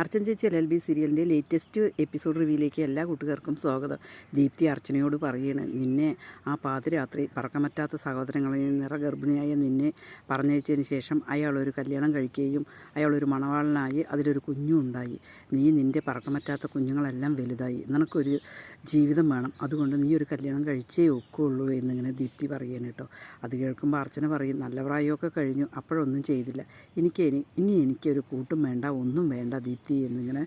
അർച്ചന ചേച്ചി LLB സീരിയലിൻ്റെ latest episode റിവ്യൂയിലേക്ക് എല്ലാ കൂട്ടുകാർക്കും സ്വാഗതം. ദീപ്തി അർച്ചനയോട് പറയണ്, നിന്നെ ആ പാതിരാത്രി പറക്കം പറ്റാത്ത സഹോദരങ്ങളിൽ നിറഗർഭിണിയായ നിന്നെ പറഞ്ഞയച്ചതിന് ശേഷം അയാളൊരു കല്യാണം കഴിക്കുകയും അയാളൊരു മണവാളനായി അതിലൊരു കുഞ്ഞും ഉണ്ടായി. നീ നിൻ്റെ പറക്കം പറ്റാത്ത കുഞ്ഞുങ്ങളെല്ലാം വലുതായി, നിനക്കൊരു ജീവിതം വേണം, അതുകൊണ്ട് നീ ഒരു കല്യാണം കഴിച്ചേ ഒക്കുള്ളൂ എന്നിങ്ങനെ ദീപ്തി പറയണം കേട്ടോ. അത് കേൾക്കുമ്പോൾ അർച്ചന പറയും, നല്ല പ്രായമൊക്കെ കഴിഞ്ഞു, അപ്പോഴൊന്നും ചെയ്തില്ല, ഇനി എനിക്കൊരു കൂട്ടും വേണ്ട, ഒന്നും വേണ്ട ദീപ്തി എന്നിങ്ങനെ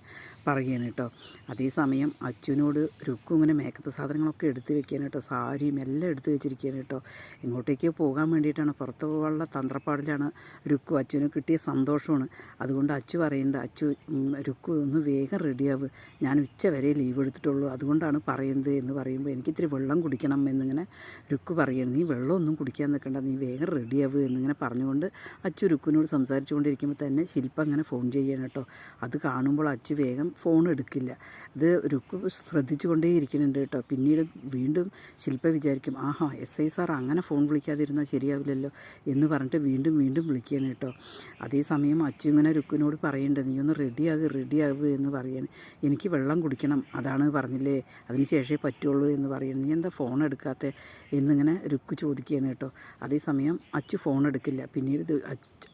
പറയുകയാണ് കേട്ടോ. അതേസമയം അച്ഛനോട് രുക്കു ഇങ്ങനെ മേക്കപ്പ് സാധനങ്ങളൊക്കെ എടുത്ത് വെക്കുകയാണ് കേട്ടോ. സാരിയും എല്ലാം എടുത്ത് വെച്ചിരിക്കുകയാണ് കേട്ടോ. ഇങ്ങോട്ടേക്ക് പോകാൻ വേണ്ടിയിട്ടാണ്, പുറത്ത് പോകാനുള്ള തന്ത്രപ്പാടിലാണ് രുക്കു. അച്ഛന് കിട്ടിയ സന്തോഷമാണ്. അതുകൊണ്ട് അച്ചു പറയുന്നുണ്ട്, രുക്കു ഒന്ന് വേഗം റെഡിയാവ്, ഞാൻ ഉച്ച വരെ ലീവ് എടുത്തിട്ടുള്ളൂ, അതുകൊണ്ടാണ് പറയുന്നത് എന്ന് പറയുമ്പോൾ എനിക്കിത്തിരി വെള്ളം കുടിക്കണം എന്നിങ്ങനെ രുക്കു പറയുകയാണ്. നീ വെള്ളമൊന്നും കുടിക്കാൻ നിൽക്കണ്ട, നീ വേഗം റെഡിയാവ് എന്നിങ്ങനെ പറഞ്ഞുകൊണ്ട് അച്ചു രുക്കുവിനോട് സംസാരിച്ചു കൊണ്ടിരിക്കുമ്പോൾ തന്നെ ശില്പ അങ്ങനെ ഫോൺ ചെയ്യണം കേട്ടോ. അത് കാണുമ്പോൾ അച്ചു വേഗം ഫോൺ എടുക്കില്ല. ഇത് രുക്കു ശ്രദ്ധിച്ചു കൊണ്ടേ ഇരിക്കുന്നുണ്ട് കേട്ടോ. പിന്നീട് വീണ്ടും ശില്പ വിചാരിക്കും, ആഹാ SI സാർ അങ്ങനെ ഫോൺ വിളിക്കാതിരുന്നാൽ ശരിയാവില്ലല്ലോ എന്ന് പറഞ്ഞിട്ട് വീണ്ടും വിളിക്കുകയാണ് കേട്ടോ. അതേസമയം അച്ചു ഇങ്ങനെ രുക്കുവിനോട് പറയുന്നുണ്ട്, നീ ഒന്ന് റെഡിയാവ് എന്ന് പറയാണ്. എനിക്ക് വെള്ളം കുടിക്കണം, അതാണ് പറഞ്ഞില്ലേ, അതിന് ശേഷമേ പറ്റുള്ളൂ എന്ന് പറയുന്നു. നീ എന്താ ഫോൺ എടുക്കാത്ത എന്നിങ്ങനെ രുക്കു ചോദിക്കുകയാണ് കേട്ടോ. അതേസമയം അച്ചു ഫോൺ എടുക്കില്ല. പിന്നീട്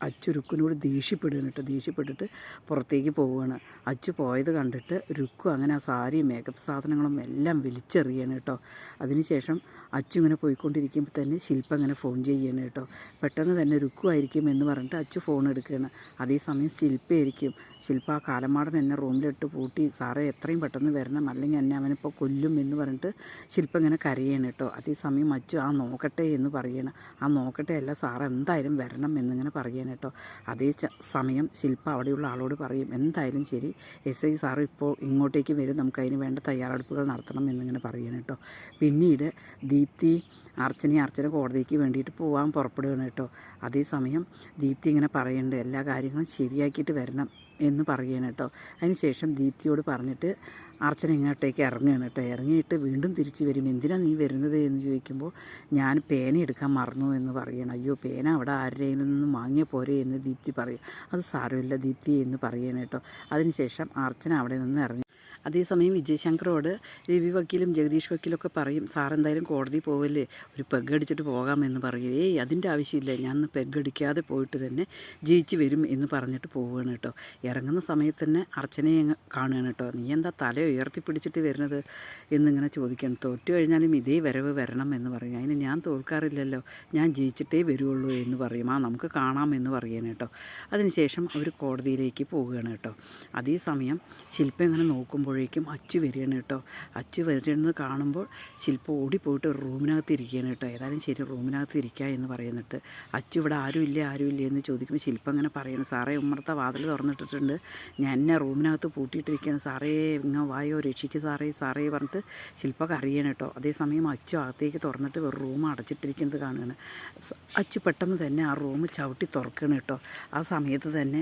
അച്ചു രുക്കുവിനോട് ദേഷ്യപ്പെടുകയാണ് കേട്ടോ. ദേഷ്യപ്പെട്ടിട്ട് പുറത്തേക്ക് പോവുകയാണ്. അച്ചു പോയത് കണ്ടിട്ട് രുക്കു അങ്ങനെ ആ സാരിയും മേക്കപ്പ് സാധനങ്ങളും എല്ലാം വലിച്ചെറിയാണ് കേട്ടോ. അതിനുശേഷം അച്ചു ഇങ്ങനെ പോയിക്കൊണ്ടിരിക്കുമ്പോൾ തന്നെ ശില്പ ഇങ്ങനെ ഫോൺ ചെയ്യാണ് കേട്ടോ. പെട്ടെന്ന് തന്നെ രുക്കു ആയിരിക്കും എന്ന് പറഞ്ഞിട്ട് അച്ചു ഫോൺ എടുക്കുകയാണ്. അതേസമയം ശില്പയായിരിക്കും. ശില്പ ആ കാലമാടൻ എന്നെ റൂമിലിട്ട് പൂട്ടി, സാറേ എത്രയും പെട്ടെന്ന് വരണം, അല്ലെങ്കിൽ എന്നെ അവനിപ്പോൾ കൊല്ലും എന്ന് പറഞ്ഞിട്ട് ശില്പ ഇങ്ങനെ കരയാണ് കേട്ടോ. അതേസമയം അച്ചു ആ നോക്കട്ടെ എന്ന് പറയണം. ആ നോക്കട്ടെ അല്ല, സാറ് എന്തായാലും വരണം എന്നിങ്ങനെ പറയാണ് കേട്ടോ. അതേ സമയം ശില്പ അവിടെയുള്ള ആളോട് പറയും, എന്തായാലും ശരി SI സാറ് ഇപ്പോൾ ഇങ്ങോട്ടേക്ക് വരും, നമുക്കതിന് വേണ്ട തയ്യാറെടുപ്പുകൾ നടത്തണം എന്നിങ്ങനെ പറയണം കേട്ടോ. പിന്നീട് ദീപ്തി അർച്ചന കോടതിക്ക് വേണ്ടിയിട്ട് പോകാൻ പുറപ്പെടുകയാണ് കേട്ടോ. അതേസമയം ദീപ്തി ഇങ്ങനെ പറയുന്നുണ്ട്, എല്ലാ കാര്യങ്ങളും ശരിയാക്കിയിട്ട് വരണം എന്ന് പറയുകയാണ് കേട്ടോ. അതിനുശേഷം ദീപ്തിയോട് പറഞ്ഞിട്ട് അർച്ചന ഇങ്ങോട്ടേക്ക് ഇറങ്ങുകയാണ് കേട്ടോ. ഇറങ്ങിയിട്ട് വീണ്ടും തിരിച്ച് വരും. എന്തിനാണ് നീ വരുന്നത് എന്ന് ചോദിക്കുമ്പോൾ ഞാൻ പേന എടുക്കാൻ മറന്നു എന്ന് പറയണം. അയ്യോ, പേന അവിടെ ആരുടെയിൽ നിന്നും വാങ്ങിയ പോരെ എന്ന് ദീപ്തി പറയും. അത് സാരമില്ല ദീപ്തി എന്ന് പറയണം കേട്ടോ. അതിനുശേഷം അർച്ചന അവിടെ നിന്ന് ഇറങ്ങി. അതേസമയം വിജയശങ്കറോട് രവി വക്കീലും ജഗദീഷ് വക്കീലൊക്കെ പറയും, സാർ എന്തായാലും കോടതി പോവല്ലേ, ഒരു പെഗ് അടിച്ചിട്ട് പോകാമെന്ന് പറയും. അതിൻ്റെ ആവശ്യമില്ല, ഞാൻ പെഗ് അടിക്കാതെ പോയിട്ട് തന്നെ ജയിച്ച് വരും എന്ന് പറഞ്ഞിട്ട് പോവുകയാണ് കേട്ടോ. ഇറങ്ങുന്ന സമയത്ത് തന്നെ അർച്ചനയെ കാണുകയാണ് കേട്ടോ. നീ എന്താ തല ഉയർത്തിപ്പിടിച്ചിട്ട് വരുന്നത് എന്നിങ്ങനെ ചോദിക്കണം. തോറ്റു കഴിഞ്ഞാലും ഇതേ വരവ് വരണം എന്ന് പറയും. അതിന് ഞാൻ തോൽക്കാറില്ലല്ലോ, ഞാൻ ജയിച്ചിട്ടേ വരുള്ളൂ എന്ന് പറയും. നമുക്ക് കാണാം എന്ന് പറയണം കേട്ടോ. അതിനുശേഷം അവർ കോടതിയിലേക്ക് പോവുകയാണ് കേട്ടോ. അതേസമയം ശില്പ ഇങ്ങനെ നോക്കുമ്പോഴേക്കും അച്ചു വരികയാണ് കേട്ടോ. അച്ചു വരുന്നത് കാണുമ്പോൾ ശില്പ ഓടിപ്പോയിട്ട് റൂമിനകത്ത് ഇരിക്കുകയാണ് കേട്ടോ. ഏതായാലും ശരി, റൂമിനകത്ത് ഇരിക്കുക എന്ന് പറയുന്നിട്ട് അച്ചു ഇവിടെ ആരുമില്ല എന്ന് ചോദിക്കുമ്പോൾ ശില്പ അങ്ങനെ പറയണം, സാറേ ഉമ്മറത്തെ വാതിൽ തുറന്നിട്ടിട്ടുണ്ട്, ഞാൻ എന്നെ റൂമിനകത്ത് പൂട്ടിയിട്ടിരിക്കുകയാണ്, സാറേ ഇങ്ങനെ വായോ രക്ഷിക്ക് സാറേ പറഞ്ഞിട്ട് ശില്പക്ക് അറിയണം കേട്ടോ. അതേസമയം അച്ചു അകത്തേക്ക് തുറന്നിട്ട് ഒരു റൂം അടച്ചിട്ടിരിക്കുന്നത് കാണുകയാണ്. അച്ചു പെട്ടെന്ന് തന്നെ ആ റൂം ചവിട്ടി തുറക്കുകയാണ് കേട്ടോ. ആ സമയത്ത് തന്നെ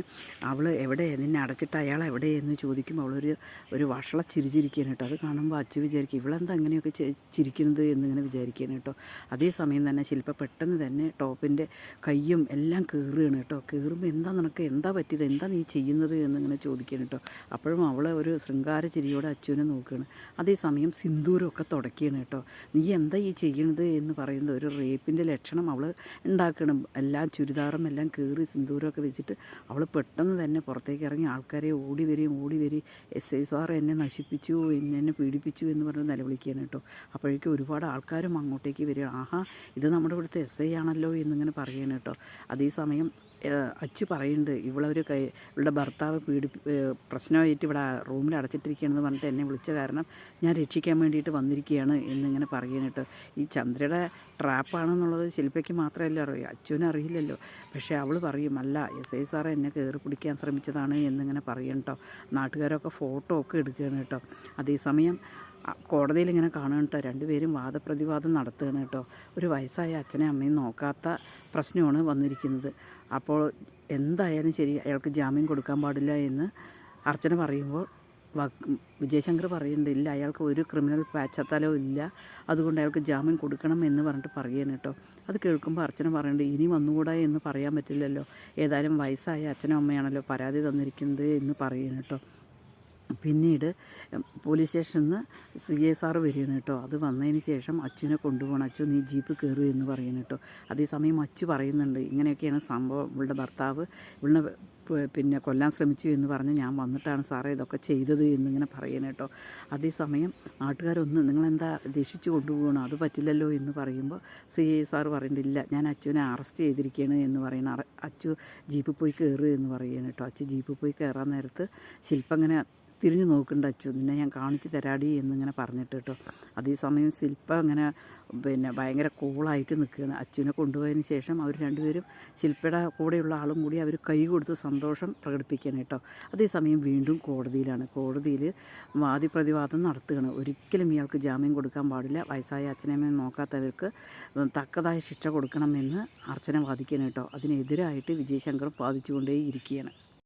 അവൾ എവിടെ, നിന്നെ അടച്ചിട്ട് അയാൾ എവിടെ എന്ന് ചോദിക്കുമ്പോൾ അവളൊരു വഷള ചിരിച്ചിരിക്കുകയാണ് കേട്ടോ. അത് കാണുമ്പോൾ അച്ചു വിചാരിക്കും, ഇവളെന്താ അങ്ങനെയൊക്കെ ചിരിക്കുന്നത് എന്നിങ്ങനെ വിചാരിക്കുകയാണ് കേട്ടോ. അതേസമയം തന്നെ ശില്പ പെട്ടെന്ന് തന്നെ ടോപ്പിൻ്റെ കയ്യും എല്ലാം കീറുകയാണ് കേട്ടോ. കീറുമ്പോൾ എന്താ പറ്റിയത്, എന്താ നീ ചെയ്യുന്നത് എന്നിങ്ങനെ ചോദിക്കുകയാണ് കേട്ടോ. അപ്പോഴും അവൾ ഒരു ശൃംഗാര ചിരിയോടെ അച്ചുവിനെ നോക്കുകയാണ്. അതേസമയം സിന്ദൂരമൊക്കെ തുടക്കുകയാണ് കേട്ടോ. നീ എന്താ ഈ ചെയ്യണത് എന്ന് പറയുന്നത് ഒരു റേപ്പിൻ്റെ ലക്ഷണം അവൾ ഉണ്ടാക്കണം. എല്ലാം ചുരിദാറും എല്ലാം കീറി സിന്ദൂരമൊക്കെ വെച്ചിട്ട് അവൾ പെട്ടെന്ന് തന്നെ പുറത്തേക്ക് ഇറങ്ങി ആൾക്കാരെ ഓടി വരി SI സാർ എന്നെ നശിപ്പിച്ചു, എന്നെ പീഡിപ്പിച്ചു എന്ന് പറഞ്ഞ് നിലവിളിക്കുകയാണ് കേട്ടോ. അപ്പോഴേക്കും ഒരുപാട് ആൾക്കാരും അങ്ങോട്ടേക്ക് വരികയാണ്. ആഹാ, ഇത് നമ്മുടെ ഇവിടുത്തെ SI ആണല്ലോ എന്നിങ്ങനെ പറയുകയാണ് കേട്ടോ. അതേസമയം അച്ചു പറയുന്നുണ്ട്, ഇവളുടെ ഭർത്താവ് പ്രശ്നമായിട്ട് ഇവിടെ റൂമിൽ അടച്ചിട്ടിരിക്കുകയാണെന്ന് പറഞ്ഞിട്ട് എന്നെ വിളിച്ച കാരണം ഞാൻ രക്ഷിക്കാൻ വേണ്ടിയിട്ട് വന്നിരിക്കുകയാണ് എന്നിങ്ങനെ പറയുകയാണ് കേട്ടോ. ഈ ചന്ദ്രയുടെ ട്രാപ്പാണെന്നുള്ളത് ശില്പയ്ക്ക് മാത്രമല്ല അറിയാം, അച്ചുവിനും അറിയില്ലല്ലോ. പക്ഷേ അവൾ പറയും, അല്ല SI സാറ് എന്നെ കയറി പിടിക്കാൻ ശ്രമിച്ചതാണ് എന്നിങ്ങനെ പറയും കേട്ടോ. നാട്ടുകാരൊക്കെ ഫോട്ടോ ഒക്കെ എടുക്കുകയാണ് കേട്ടോ. അതേസമയം കോടതിയിൽ ഇങ്ങനെ കാണുകയാണ് കേട്ടോ. രണ്ടുപേരും വാദപ്രതിവാദം നടത്തുകയാണ് കേട്ടോ. ഒരു വയസ്സായ അച്ഛനെയും അമ്മയും നോക്കാത്ത പ്രശ്നമാണ് വന്നിരിക്കുന്നത്. അപ്പോൾ എന്തായാലും ശരി, അയാൾക്ക് ജാമ്യം കൊടുക്കാൻ പാടില്ല എന്ന് അർച്ചന പറയുമ്പോൾ വിജയശങ്കർ പറയുന്നുണ്ട്, ഇല്ല അയാൾക്ക് ഒരു ക്രിമിനൽ പശ്ചാത്തലവും ഇല്ല, അതുകൊണ്ട് അയാൾക്ക് ജാമ്യം കൊടുക്കണം എന്ന് പറഞ്ഞിട്ട് പറയുകയാണ് കേട്ടോ. അത് കേൾക്കുമ്പോൾ അർച്ചന പറയുന്നുണ്ട്, ഇനി വന്നുകൂടാ എന്ന് പറയാൻ പറ്റില്ലല്ലോ, ഏതായാലും വയസ്സായ അച്ഛനും അമ്മയാണല്ലോ പരാതി തന്നിരിക്കുന്നത് എന്ന് പറയുകയാണ് കേട്ടോ. പിന്നീട് പോലീസ് സ്റ്റേഷനിൽ നിന്ന് CI സാറ് വരികയാണ് കേട്ടോ. അത് വന്നതിന് ശേഷം അച്ചുവിനെ കൊണ്ടുപോകണം, അച്ചു നീ ജീപ്പ് കയറുക എന്ന് പറയുന്നു കേട്ടോ. അതേസമയം അച്ചു പറയുന്നുണ്ട്, ഇങ്ങനെയൊക്കെയാണ് സംഭവം, ഇവളുടെ ഭർത്താവ് ഇവളിനെ പിന്നെ കൊല്ലാൻ ശ്രമിച്ചു എന്ന് പറഞ്ഞ് ഞാൻ വന്നിട്ടാണ് സാറേ ഇതൊക്കെ ചെയ്തത് എന്നിങ്ങനെ പറയണം കേട്ടോ. അതേസമയം നാട്ടുകാരൊന്ന് നിങ്ങളെന്താ രക്ഷിച്ചു കൊണ്ടുപോകണം, അത് പറ്റില്ലല്ലോ എന്ന് പറയുമ്പോൾ CI സാറ് പറയുന്നില്ല, ഞാൻ അച്ചുവിനെ അറസ്റ്റ് ചെയ്തിരിക്കുകയാണ് എന്ന് പറയണം. അച്ചു ജീപ്പിൽ പോയി കയറുക എന്ന് പറയുകയാണ് കേട്ടോ. അച്ചു ജീപ്പിൽ പോയി കയറാൻ നേരത്ത് ശില്പ അങ്ങനെ തിരിഞ്ഞു നോക്കുന്നുണ്ട്, അച്ചു നിന്നെ ഞാൻ കാണിച്ച് തരാടി എന്നിങ്ങനെ പറഞ്ഞിട്ട് കേട്ടോ. അതേസമയം ശില്പ ഇങ്ങനെ ഭയങ്കര കൂളായിട്ട് നിൽക്കുകയാണ്. അച്ചുവിനെ കൊണ്ടുപോയതിന് ശേഷം അവർ രണ്ടുപേരും ശില്പയുടെ കൂടെയുള്ള ആളും കൂടി അവർ കൈ കൊടുത്ത് സന്തോഷം പ്രകടിപ്പിക്കുകയാണ് കേട്ടോ. അതേസമയം വീണ്ടും കോടതിയിൽ വാദിപ്രതിവാദം നടത്തുകയാണ്. ഒരിക്കലും ഇയാൾക്ക് ജാമ്യം കൊടുക്കാൻ പാടില്ല, വയസ്സായ അച്ഛനമ്മയെ നോക്കാത്തവർക്ക് തക്കതായ ശിക്ഷ കൊടുക്കണമെന്ന് അർച്ചന വാദിക്കുകയാണ് കേട്ടോ. അതിനെതിരായിട്ട് വിജയശങ്കറും വാദിച്ചുകൊണ്ടേയിരിക്കുകയാണ്.